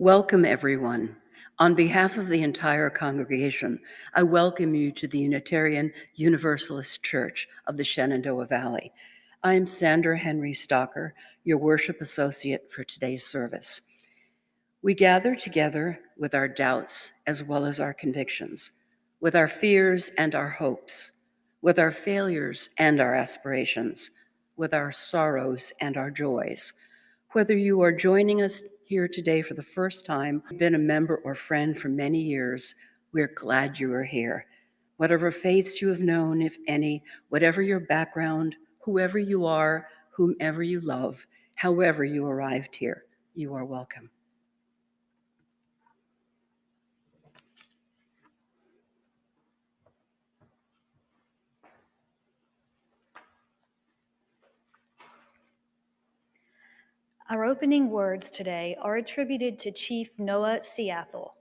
Welcome, everyone. On behalf of the entire congregation, I welcome you to the Unitarian Universalist Church of the Shenandoah Valley. I am Sandra Henry Stocker, your worship associate for today's service. We gather together with our doubts as well as our convictions, with our fears and our hopes, with our failures and our aspirations, with our sorrows and our joys. Whether you are joining us here today for the first time, been a member or friend for many years, we're glad you are here. Whatever faiths you have known, if any, whatever your background, whoever you are, whomever you love, however you arrived here, you are welcome. Our opening words today are attributed to Chief Noah Seattle.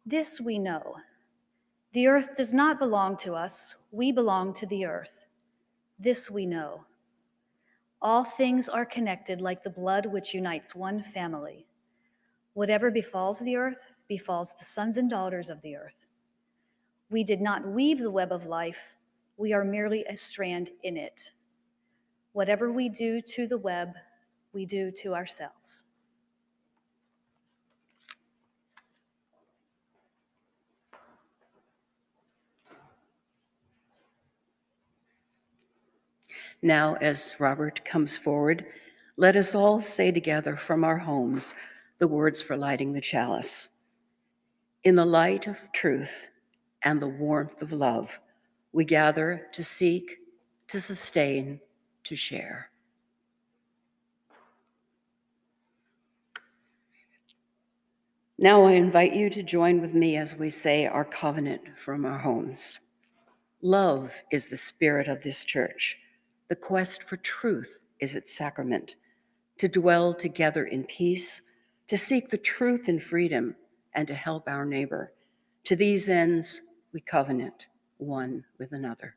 This we know. The earth does not belong to us. We belong to the earth. This we know. All things are connected like the blood which unites one family. Whatever befalls the earth befalls the sons and daughters of the earth. We did not weave the web of life. We are merely a strand in it. Whatever we do to the web, we do to ourselves. Now, as Robert comes forward, let us all say together from our homes the words for lighting the chalice. In the light of truth and the warmth of love, we gather to seek, to sustain, to share. Now I invite you to join with me as we say our covenant from our homes. Love is the spirit of this church. The quest for truth is its sacrament. To dwell together in peace, to seek the truth in freedom, and to help our neighbor. To these ends, we covenant one with another.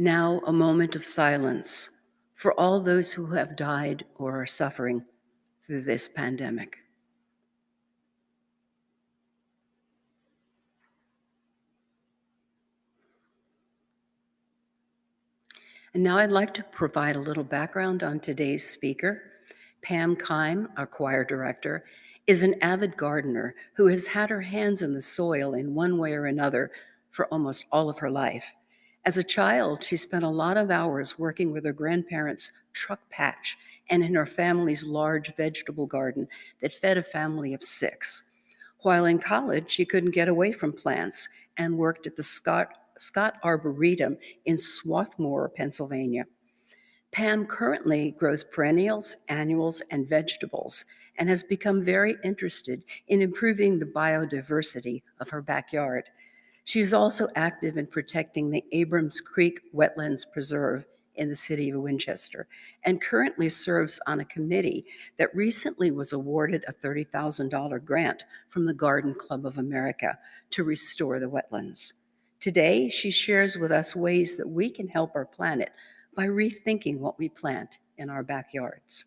Now, a moment of silence for all those who have died or are suffering through this pandemic. And now I'd like to provide a little background on today's speaker. Pam Keim, our choir director, is an avid gardener who has had her hands in the soil in one way or another for almost all of her life. As a child, she spent a lot of hours working with her grandparents' truck patch and in her family's large vegetable garden that fed a family of 6. While in college, she couldn't get away from plants and worked at the Scott Arboretum in Swarthmore, Pennsylvania. Pam currently grows perennials, annuals, and vegetables and has become very interested in improving the biodiversity of her backyard. She is also active in protecting the Abrams Creek Wetlands Preserve in the city of Winchester and currently serves on a committee that recently was awarded a $30,000 grant from the Garden Club of America to restore the wetlands. Today, she shares with us ways that we can help our planet by rethinking what we plant in our backyards.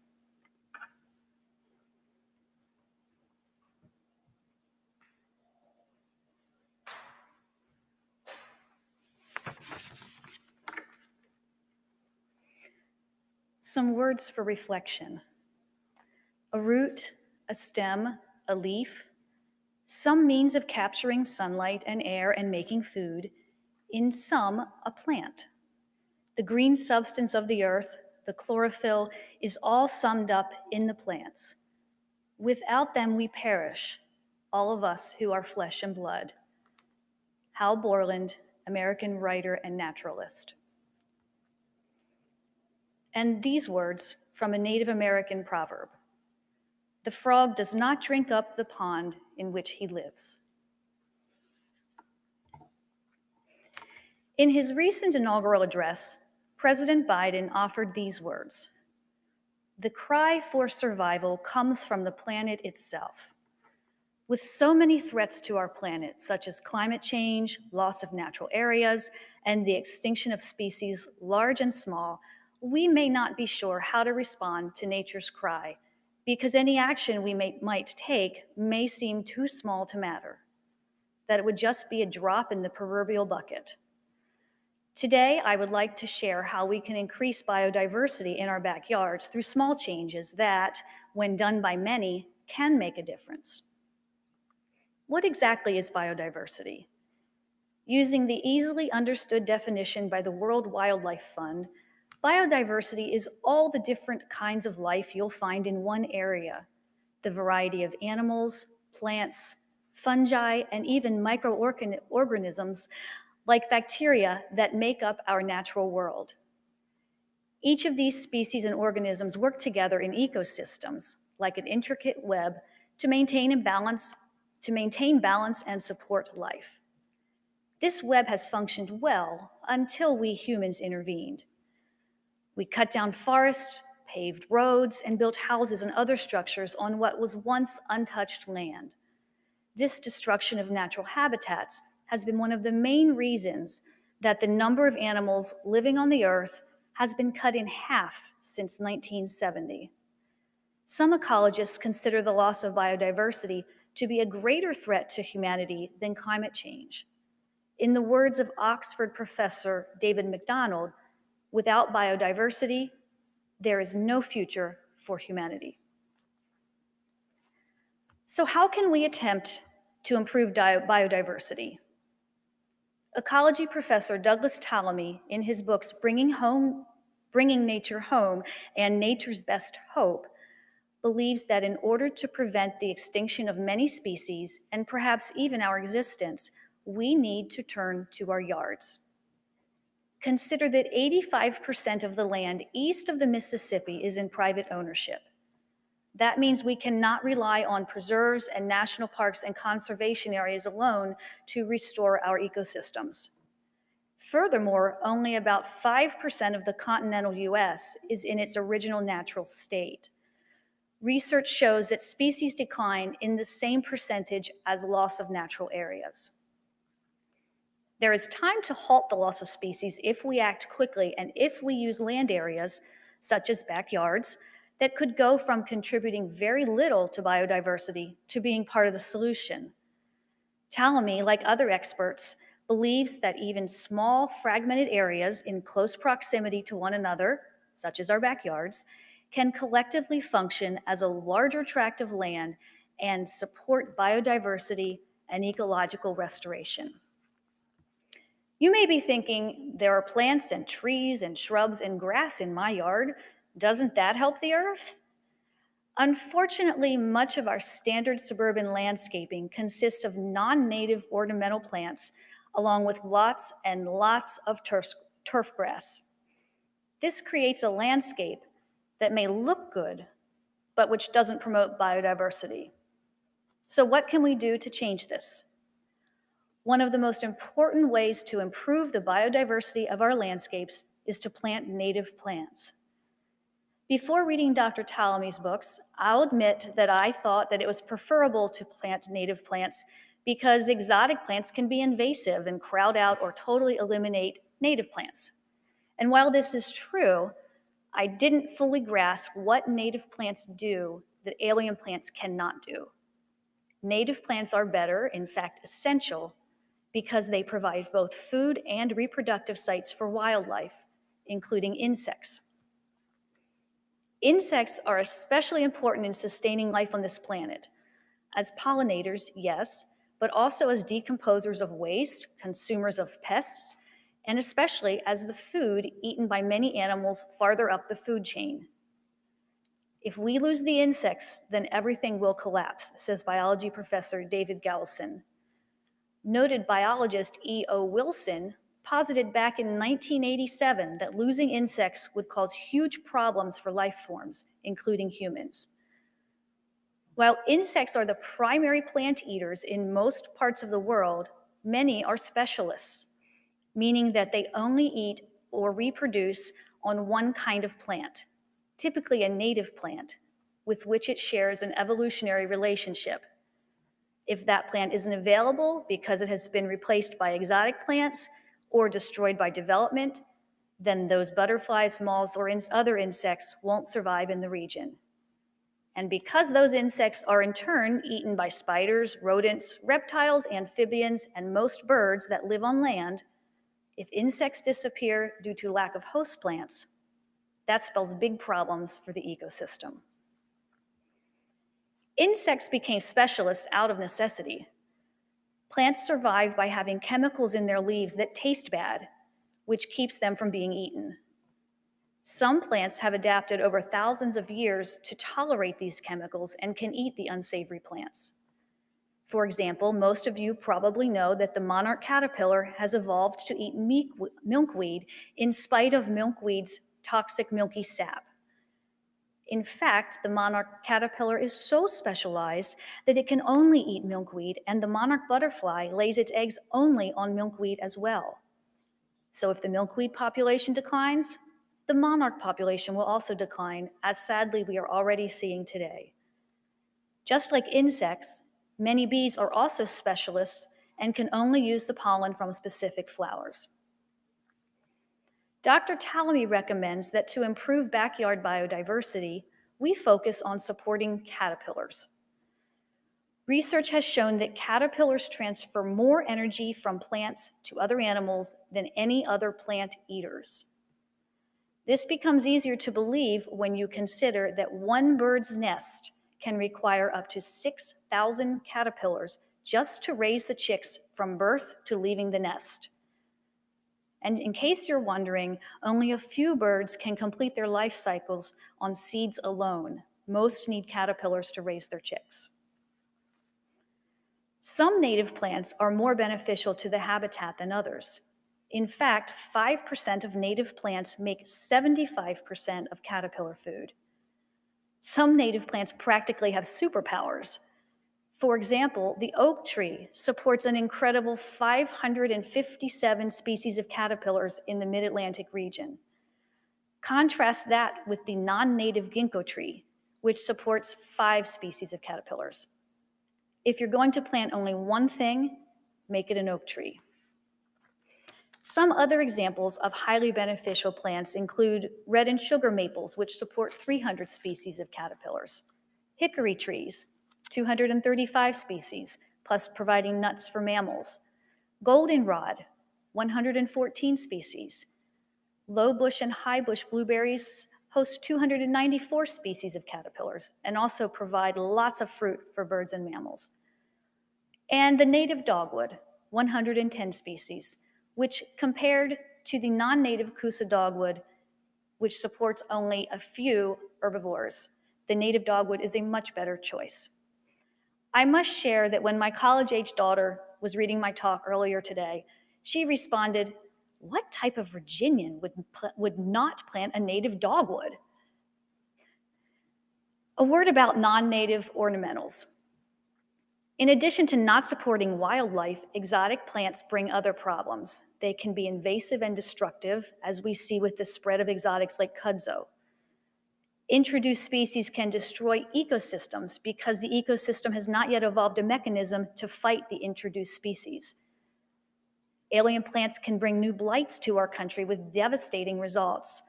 Some words for reflection: a root, a stem, a leaf, some means of capturing sunlight and air and making food, in some, a plant. The green substance of the earth, the chlorophyll, is all summed up in the plants. Without them we perish, all of us who are flesh and blood. Hal Borland, American writer and naturalist. And these words from a Native American proverb: the frog does not drink up the pond in which he lives. In his recent inaugural address, President Biden offered these words: the cry for survival comes from the planet itself. With so many threats to our planet, such as climate change, loss of natural areas, and the extinction of species large and small, we may not be sure how to respond to nature's cry, because any action we might take may seem too small to matter, that it would just be a drop in the proverbial bucket. Today, I would like to share how we can increase biodiversity in our backyards through small changes that, when done by many, can make a difference. What exactly is biodiversity? Using the easily understood definition by the World Wildlife Fund, biodiversity is all the different kinds of life you'll find in one area, the variety of animals, plants, fungi, and even microorganisms like bacteria that make up our natural world. Each of these species and organisms work together in ecosystems, like an intricate web, to maintain balance and support life. This web has functioned well until we humans intervened. We cut down forests, paved roads, and built houses and other structures on what was once untouched land. This destruction of natural habitats has been one of the main reasons that the number of animals living on the earth has been cut in half since 1970. Some ecologists consider the loss of biodiversity to be a greater threat to humanity than climate change. In the words of Oxford professor David MacDonald, without biodiversity, there is no future for humanity. So how can we attempt to improve biodiversity? Ecology professor Douglas Tallamy, in his books Bringing Nature Home and Nature's Best Hope, believes that in order to prevent the extinction of many species, and perhaps even our existence, we need to turn to our yards. Consider that 85% of the land east of the Mississippi is in private ownership. That means we cannot rely on preserves and national parks and conservation areas alone to restore our ecosystems. Furthermore, only about 5% of the continental US is in its original natural state. Research shows that species decline in the same percentage as loss of natural areas. There is time to halt the loss of species if we act quickly and if we use land areas, such as backyards, that could go from contributing very little to biodiversity to being part of the solution. Tallamy, like other experts, believes that even small fragmented areas in close proximity to one another, such as our backyards, can collectively function as a larger tract of land and support biodiversity and ecological restoration. You may be thinking, there are plants and trees and shrubs and grass in my yard. Doesn't that help the earth? Unfortunately, much of our standard suburban landscaping consists of non-native ornamental plants, along with lots and lots of turf grass. This creates a landscape that may look good, but which doesn't promote biodiversity. So what can we do to change this? One of the most important ways to improve the biodiversity of our landscapes is to plant native plants. Before reading Dr. Ptolemy's books, I'll admit that I thought that it was preferable to plant native plants because exotic plants can be invasive and crowd out or totally eliminate native plants. And while this is true, I didn't fully grasp what native plants do that alien plants cannot do. Native plants are better, in fact essential, because they provide both food and reproductive sites for wildlife, including insects. Insects are especially important in sustaining life on this planet. As pollinators, yes, but also as decomposers of waste, consumers of pests, and especially as the food eaten by many animals farther up the food chain. If we lose the insects, then everything will collapse, says biology professor David Galison. Noted biologist E.O. Wilson posited back in 1987 that losing insects would cause huge problems for life forms, including humans. While insects are the primary plant eaters in most parts of the world, many are specialists, meaning that they only eat or reproduce on one kind of plant, typically a native plant, with which it shares an evolutionary relationship. If that plant isn't available because it has been replaced by exotic plants or destroyed by development, then those butterflies, moths, or other insects won't survive in the region. And because those insects are in turn eaten by spiders, rodents, reptiles, amphibians, and most birds that live on land, if insects disappear due to lack of host plants, that spells big problems for the ecosystem. Insects became specialists out of necessity. Plants survive by having chemicals in their leaves that taste bad, which keeps them from being eaten. Some plants have adapted over thousands of years to tolerate these chemicals and can eat the unsavory plants. For example, most of you probably know that the monarch caterpillar has evolved to eat milkweed in spite of milkweed's toxic milky sap. In fact, the monarch caterpillar is so specialized that it can only eat milkweed, and the monarch butterfly lays its eggs only on milkweed as well. So if the milkweed population declines, the monarch population will also decline, as sadly we are already seeing today. Just like insects, many bees are also specialists and can only use the pollen from specific flowers. Dr. Ptolemy recommends that to improve backyard biodiversity, we focus on supporting caterpillars. Research has shown that caterpillars transfer more energy from plants to other animals than any other plant eaters. This becomes easier to believe when you consider that one bird's nest can require up to 6,000 caterpillars just to raise the chicks from birth to leaving the nest. And in case you're wondering, only a few birds can complete their life cycles on seeds alone. Most need caterpillars to raise their chicks. Some native plants are more beneficial to the habitat than others. In fact, 5% of native plants make 75% of caterpillar food. Some native plants practically have superpowers. For example, the oak tree supports an incredible 557 species of caterpillars in the mid-Atlantic region. Contrast that with the non-native ginkgo tree, which supports 5 species of caterpillars. If you're going to plant only one thing, make it an oak tree. Some other examples of highly beneficial plants include red and sugar maples, which support 300 species of caterpillars, hickory trees, 235 species, plus providing nuts for mammals, goldenrod, 114 species, low bush and high bush blueberries host 294 species of caterpillars and also provide lots of fruit for birds and mammals. And the native dogwood, 110 species, which compared to the non-native Kusa dogwood, which supports only a few herbivores, the native dogwood is a much better choice. I must share that when my college-age daughter was reading my talk earlier today, she responded, "What type of Virginian would not plant a native dogwood?" A word about non-native ornamentals. In addition to not supporting wildlife, exotic plants bring other problems. They can be invasive and destructive, as we see with the spread of exotics like kudzu. Introduced species can destroy ecosystems because the ecosystem has not yet evolved a mechanism to fight the introduced species. Alien plants can bring new blights to our country with devastating results,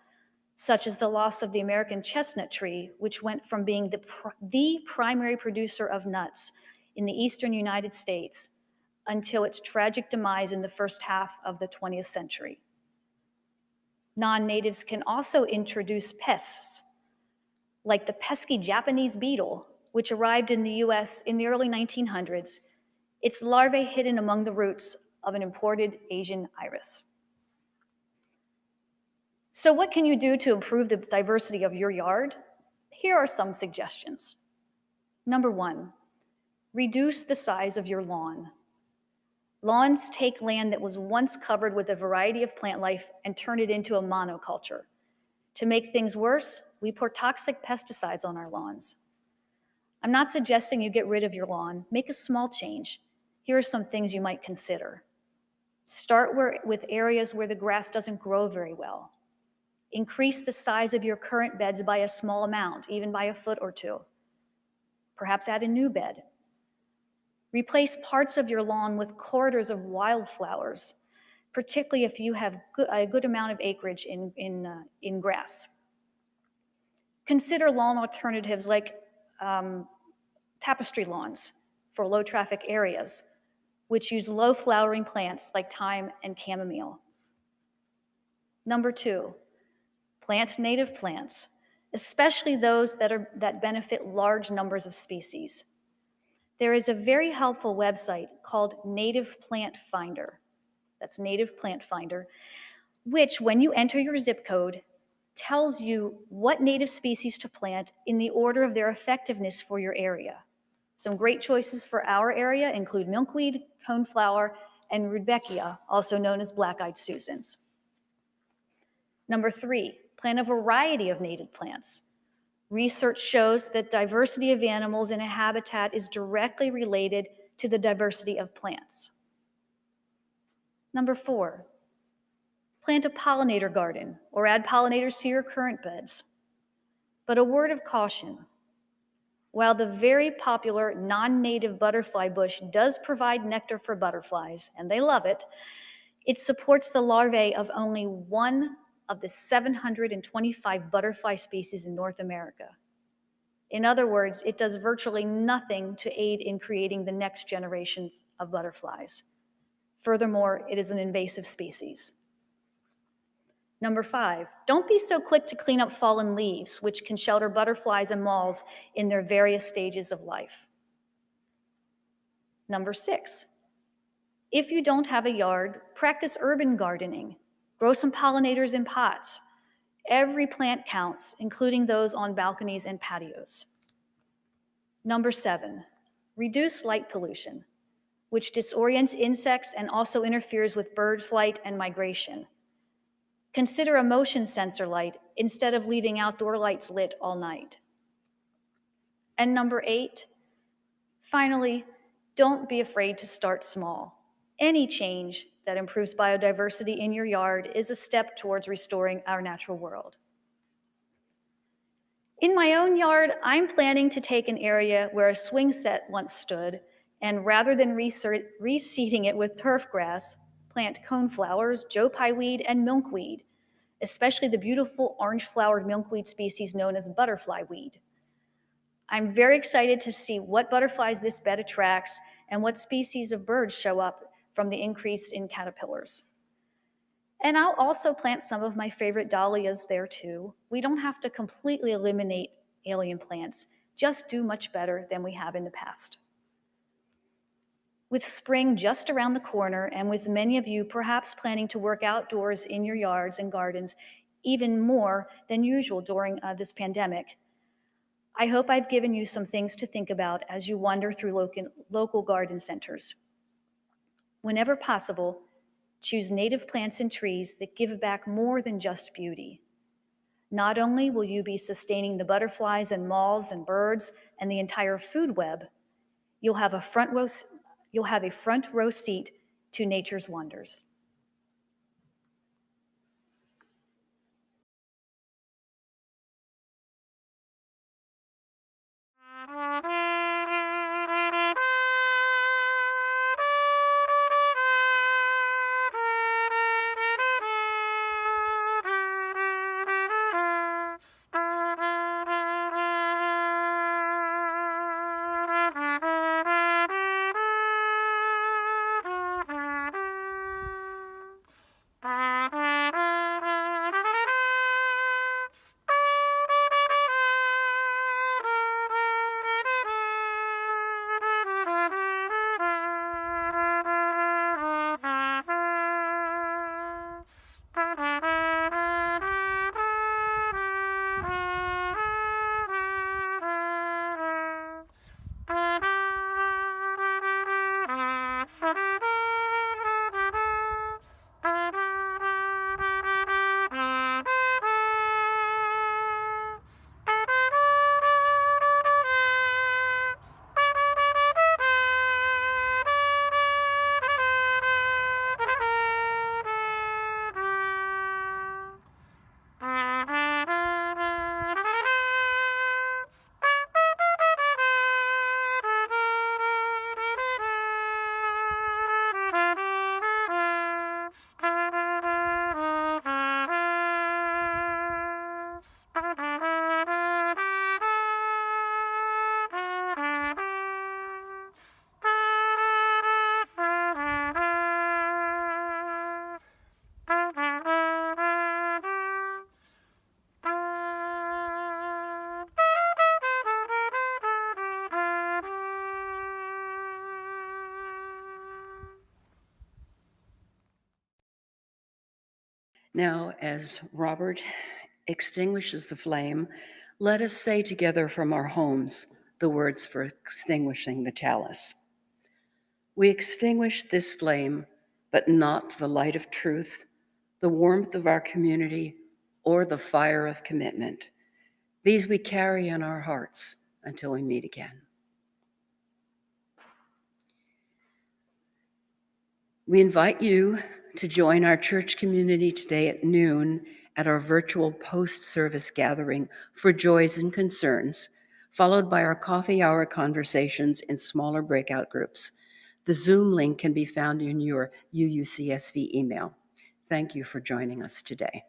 such as the loss of the American chestnut tree, which went from being the primary producer of nuts in the eastern United States until its tragic demise in the first half of the 20th century. Non-natives can also introduce pests, like the pesky Japanese beetle, which arrived in the US in the early 1900s, its larvae hidden among the roots of an imported Asian iris. So what can you do to improve the diversity of your yard? Here are some suggestions. Number 1, reduce the size of your lawn. Lawns take land that was once covered with a variety of plant life and turn it into a monoculture. To make things worse, we pour toxic pesticides on our lawns. I'm not suggesting you get rid of your lawn. Make a small change. Here are some things you might consider. Start with areas where the grass doesn't grow very well. Increase the size of your current beds by a small amount, even by a foot or 2. Perhaps add a new bed. Replace parts of your lawn with corridors of wildflowers, particularly if you have a good amount of acreage in grass. Consider lawn alternatives like tapestry lawns for low traffic areas, which use low flowering plants like thyme and chamomile. Number 2, plant native plants, especially those that benefit large numbers of species. There is a very helpful website called Native Plant Finder. That's Native Plant Finder, which, when you enter your zip code, tells you what native species to plant in the order of their effectiveness for your area. Some great choices for our area include milkweed, coneflower, and rudbeckia, also known as black-eyed Susans. Number 3, plant a variety of native plants. Research shows that diversity of animals in a habitat is directly related to the diversity of plants. Number 4, plant a pollinator garden or add pollinators to your current beds. But a word of caution. While the very popular non-native butterfly bush does provide nectar for butterflies, and they love it, it supports the larvae of only one of the 725 butterfly species in North America. In other words, it does virtually nothing to aid in creating the next generation of butterflies. Furthermore, it is an invasive species. Number 5, don't be so quick to clean up fallen leaves, which can shelter butterflies and moths in their various stages of life. Number 6, if you don't have a yard, practice urban gardening. Grow some pollinators in pots. Every plant counts, including those on balconies and patios. Number 7, reduce light pollution, which disorients insects and also interferes with bird flight and migration. Consider a motion sensor light instead of leaving outdoor lights lit all night. And number 8, finally, don't be afraid to start small. Any change that improves biodiversity in your yard is a step towards restoring our natural world. In my own yard, I'm planning to take an area where a swing set once stood, and rather than reseeding it with turf grass, plant coneflowers, joe pye weed, and milkweed, especially the beautiful orange-flowered milkweed species known as butterfly weed. I'm very excited to see what butterflies this bed attracts and what species of birds show up from the increase in caterpillars. And I'll also plant some of my favorite dahlias there too. We don't have to completely eliminate alien plants, just do much better than we have in the past. With spring just around the corner, and with many of you perhaps planning to work outdoors in your yards and gardens even more than usual during this pandemic, I hope I've given you some things to think about as you wander through local garden centers. Whenever possible, choose native plants and trees that give back more than just beauty. Not only will you be sustaining the butterflies and moths and birds and the entire food web, you'll have a front row seat to nature's wonders. Now, as Robert extinguishes the flame, let us say together from our homes the words for extinguishing the chalice. We extinguish this flame, but not the light of truth, the warmth of our community, or the fire of commitment. These we carry in our hearts until we meet again. We invite you to join our church community today at noon at our virtual post-service gathering for joys and concerns, followed by our coffee hour conversations in smaller breakout groups. The Zoom link can be found in your UUCSV email. Thank you for joining us today.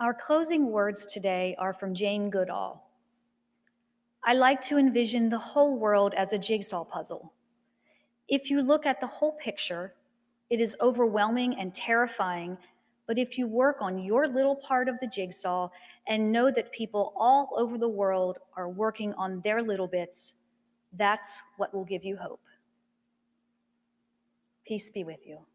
Our closing words today are from Jane Goodall. I like to envision the whole world as a jigsaw puzzle. If you look at the whole picture, it is overwhelming and terrifying, but if you work on your little part of the jigsaw and know that people all over the world are working on their little bits, that's what will give you hope. Peace be with you.